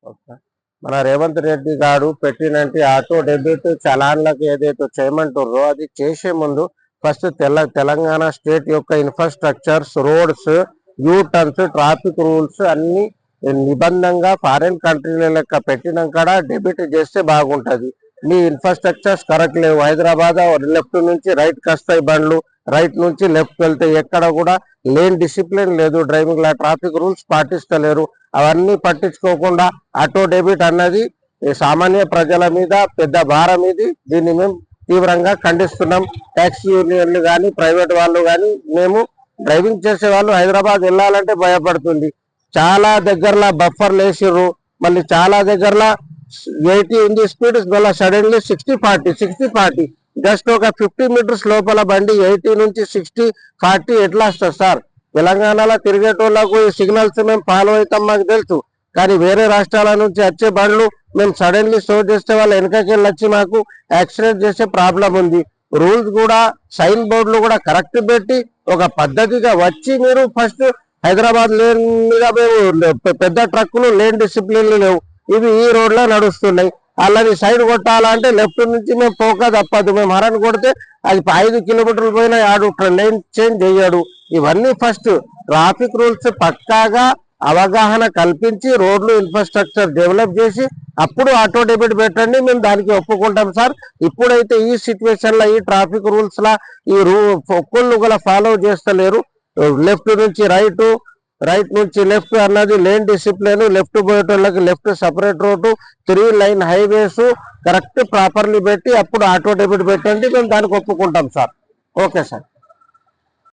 Okay. మన రేవంత్ రెడ్డి గారు పెట్టినట్టు ఆటో డెబిట్ చలాన్లకు ఏదైతే చేయమంటుర్రో అది చేసే ముందు ఫస్ట్ తెలంగాణ స్టేట్ యొక్క infrastructures, roads, U turns, traffic rules అన్ని నిబంధంగా ఫారిన్ కంట్రీల లెక్క పెట్టినాక డెబిట్ చేస్తే బాగుంటది. మీ ఇన్ఫ్రాస్ట్రక్చర్స్ కరెక్ట్ లేవు. హైదరాబాద్ లెఫ్ట్ నుంచి రైట్ వస్తాయి బండ్లు, రైట్ నుంచి లెఫ్ట్ వెళ్తాయి. ఎక్కడ కూడా లేన్ డిసిప్లిన్ లేదు, డ్రైవింగ్ లా ట్రాఫిక్ రూల్స్ పాటిస్తలేరు. అవన్నీ పట్టించుకోకుండా ఆటో డెబిట్ అన్నది సామాన్య ప్రజల మీద పెద్ద భారం. ఇది దీన్ని మేము తీవ్రంగా ఖండిస్తున్నాం. ట్యాక్సీ యూనియన్లు కానీ ప్రైవేట్ వాళ్ళు కానీ మేము డ్రైవింగ్ చేసే వాళ్ళు హైదరాబాద్ వెళ్ళాలంటే భయపడుతుంది. చాలా దగ్గరలో బఫర్లు వేసిర్రు, మళ్ళీ చాలా దగ్గరలో 80 ఉంది స్పీడ్, మళ్ళీ సడన్లీ 60-40 జస్ట్ ఒక 50 మీటర్స్ లోపల బండి 80 నుంచి 60-40 ఎట్లా వస్తుంది సార్? తెలంగాణలో తిరిగేటోళ్లకు ఈ సిగ్నల్స్ మేము ఫాలో అవుతాం, మాకు తెలుసు. కానీ వేరే రాష్ట్రాల నుంచి వచ్చే బండ్లు మేము సడన్లీ స్లో చేస్తే వాళ్ళు వెనకకెళ్ళి వచ్చి మాకు యాక్సిడెంట్ చేసే ప్రాబ్లం ఉంది. రూల్స్ కూడా సైన్ బోర్డులు కూడా కరెక్ట్ పెట్టి ఒక పద్ధతిగా వచ్చి మీరు ఫస్ట్ హైదరాబాద్ లేన్ మీద మేము పెద్ద ట్రక్కులు లేన్ డిసిప్లిన్లు లేవు, ఇవి ఈ రోడ్ లో నడుస్తున్నాయి. అలాని సైడ్ కొట్టాలంటే లెఫ్ట్ నుంచి మేము పోక తప్పదు. మేము హరన్ కొడితే అది 5 కిలోమీటర్లు పోయినా ఆడు లైన్ చేంజ్ చేయడు. ఇవన్నీ ఫస్ట్ ట్రాఫిక్ రూల్స్ పక్కాగా అవగాహన కల్పించి రోడ్లు ఇన్ఫ్రాస్ట్రక్చర్ డెవలప్ చేసి అప్పుడు ఆటో డెబిట్ పెట్టండి, మేము దానికి ఒప్పుకుంటాం సార్. ఇప్పుడైతే ఈ సిచ్యువేషన్ లో ఈ ట్రాఫిక్ రూల్స్ లా ఈ ఒక్కళ్ళు కూడా ఫాలో చేస్తలేరు. లెఫ్ట్ నుంచి రైట్, రైట్ నుంచి లెఫ్ట్ అన్నది లేన్ డిసిప్లిన్. లెఫ్ట్ పోయేటోళ్ళకి left separate road, 3 line highways correct properly పెట్టి అప్పుడు ఆటో డెబిట్ పెట్టండి, మేము దానికి ఒప్పుకుంటాం సార్. Okay sir.